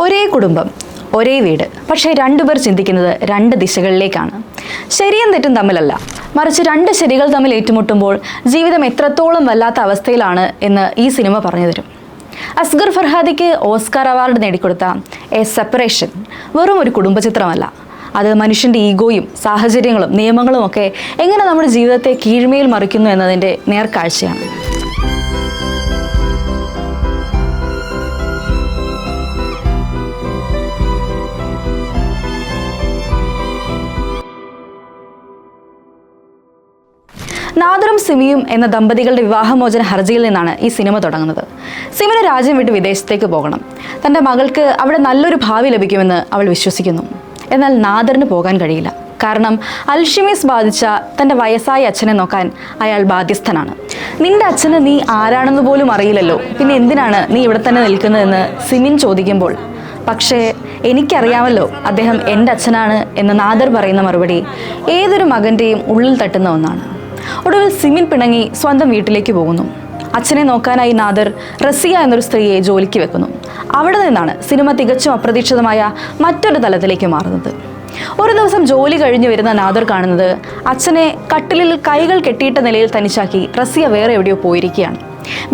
ഒരേ കുടുംബം, ഒരേ വീട്, പക്ഷേ രണ്ടുപേർ ചിന്തിക്കുന്നത് രണ്ട് ദിശകളിലേക്കാണ്. ശരിയും തെറ്റും തമ്മിലല്ല, മറിച്ച് രണ്ട് ശരികൾ തമ്മിൽ ഏറ്റുമുട്ടുമ്പോൾ ജീവിതം എത്രത്തോളം വല്ലാത്ത അവസ്ഥയിലാണ് എന്ന് ഈ സിനിമ പറഞ്ഞു തരും. അസ്ഗർ ഫർഹാദിക്ക് ഓസ്കാർ അവാർഡ് നേടിക്കൊടുത്ത എ സെപ്പറേഷൻ വെറും ഒരു കുടുംബചിത്രമല്ല. അത് മനുഷ്യൻ്റെ ഈഗോയും സാഹചര്യങ്ങളും നിയമങ്ങളും ഒക്കെ എങ്ങനെ നമ്മുടെ ജീവിതത്തെ കീഴ്മേൽ മറിക്കുന്നു എന്നതിൻ്റെ നേർക്കാഴ്ചയാണ്. നാദറും സിമിയും എന്ന ദമ്പതികളുടെ വിവാഹമോചന ഹർജിയിൽ നിന്നാണ് ഈ സിനിമ തുടങ്ങുന്നത്. സിമിന് രാജ്യം വിട്ട് വിദേശത്തേക്ക് പോകണം. തൻ്റെ മകൾക്ക് അവിടെ നല്ലൊരു ഭാവി ലഭിക്കുമെന്ന് അവൾ വിശ്വസിക്കുന്നു. എന്നാൽ നാദറിന് പോകാൻ കഴിയില്ല. കാരണം അൽഷിമേഴ്സ് ബാധിച്ച തൻ്റെ വയസ്സായ അച്ഛനെ നോക്കാൻ അയാൾ ബാധ്യസ്ഥനാണ്. നിന്റെ അച്ഛന് നീ ആരാണെന്ന് പോലും അറിയില്ലല്ലോ, പിന്നെ എന്തിനാണ് നീ ഇവിടെ തന്നെ നിൽക്കുന്നതെന്ന് സിമിൻ ചോദിക്കുമ്പോൾ, പക്ഷേ എനിക്കറിയാമല്ലോ അദ്ദേഹം എൻ്റെ അച്ഛനാണ് എന്ന് നാദർ പറയുന്ന മറുപടി ഏതൊരു മകൻ്റെയും ഉള്ളിൽ തട്ടുന്ന ഒന്നാണ്. ഒടുവിൽ സിമിൻ പിണങ്ങി സ്വന്തം വീട്ടിലേക്ക് പോകുന്നു. അച്ഛനെ നോക്കാനായി നാദർ റസിയ എന്നൊരു സ്ത്രീയെ ജോലിക്ക് വെക്കുന്നു. അവിടെ നിന്നാണ് സിനിമ തികച്ചും അപ്രതീക്ഷിതമായ മറ്റൊരു തലത്തിലേക്ക് മാറുന്നത്. ഒരു ദിവസം ജോലി കഴിഞ്ഞു വരുന്ന നാദർ കാണുന്നത് അച്ഛനെ കട്ടിലിൽ കൈകൾ കെട്ടിയിട്ട നിലയിൽ തനിച്ചാക്കി റസിയ വേറെ എവിടെയോ പോയിരിക്കുകയാണ്.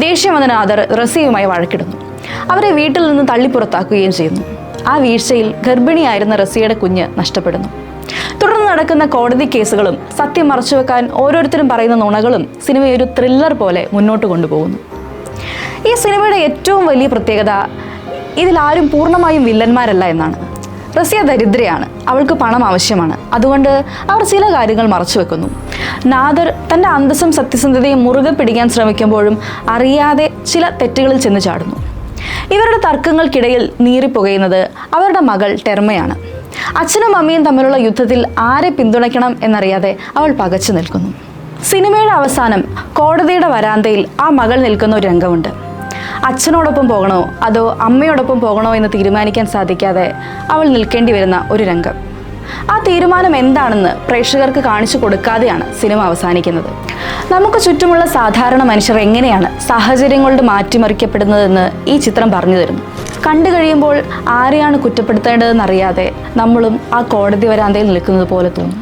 ദേഷ്യം വന്ന നാദർ റസിയയുമായി വഴക്കിടുന്നു. അവരെ വീട്ടിൽ നിന്ന് തള്ളിപ്പുറത്താക്കുകയും ചെയ്യുന്നു. ആ വീഴ്ചയിൽ ഗർഭിണിയായിരുന്ന റസിയയുടെ കുഞ്ഞ് നഷ്ടപ്പെടുന്നു. തുടർന്ന് നടക്കുന്ന കോടതി കേസുകളും സത്യം മറച്ചുവെക്കാൻ ഓരോരുത്തരും പറയുന്ന നുണകളും സിനിമയെ ഒരു ത്രില്ലർ പോലെ മുന്നോട്ട് കൊണ്ടുപോകുന്നു. ഈ സിനിമയുടെ ഏറ്റവും വലിയ പ്രത്യേകത ഇതിലാരും പൂർണ്ണമായും വില്ലന്മാരല്ല എന്നാണ്. റസിയ ദരിദ്രയാണ്, അവൾക്ക് പണം ആവശ്യമാണ്. അതുകൊണ്ട് അവർ ചില കാര്യങ്ങൾ മറച്ചുവെക്കുന്നു. നാദർ തൻ്റെ അന്തസ്സും സത്യസന്ധതയും മുറുകെ പിടിക്കാൻ ശ്രമിക്കുമ്പോഴും അറിയാതെ ചില തെറ്റുകളിൽ ചെന്ന് ചാടുന്നു. ഇവരുടെ തർക്കങ്ങൾക്കിടയിൽ നീറിപ്പുകയുന്നത് അവരുടെ മകൾ ടെർമയാണ്. അച്ഛനും അമ്മയും തമ്മിലുള്ള യുദ്ധത്തിൽ ആരെ പിന്തുണയ്ക്കണം എന്നറിയാതെ അവൾ പകച്ചു നിൽക്കുന്നു. സിനിമയുടെ അവസാനം കോടതിയുടെ വരാന്തയിൽ ആ മകൾ നിൽക്കുന്ന ഒരു രംഗമുണ്ട്. അച്ഛനോടൊപ്പം പോകണോ അതോ അമ്മയോടൊപ്പം പോകണോ എന്ന് തീരുമാനിക്കാൻ സാധിക്കാതെ അവൾ നിൽക്കേണ്ടി വരുന്ന ഒരു രംഗം. ആ തീരുമാനം എന്താണെന്ന് പ്രേക്ഷകർക്ക് കാണിച്ചു കൊടുക്കാതെയാണ് സിനിമ അവസാനിക്കുന്നത്. നമുക്ക് ചുറ്റുമുള്ള സാധാരണ മനുഷ്യർ എങ്ങനെയാണ് സാഹചര്യങ്ങളുടെ മാറ്റിമറിക്കപ്പെടുന്നതെന്ന് ഈ ചിത്രം പറഞ്ഞു തരുന്നു. കണ്ടു കഴിയുമ്പോൾ ആരെയാണ് കുറ്റപ്പെടുത്തേണ്ടതെന്നറിയാതെ നമ്മളും ആ കോടതി വരാന്തയിൽ നിൽക്കുന്നത് പോലെ തോന്നും.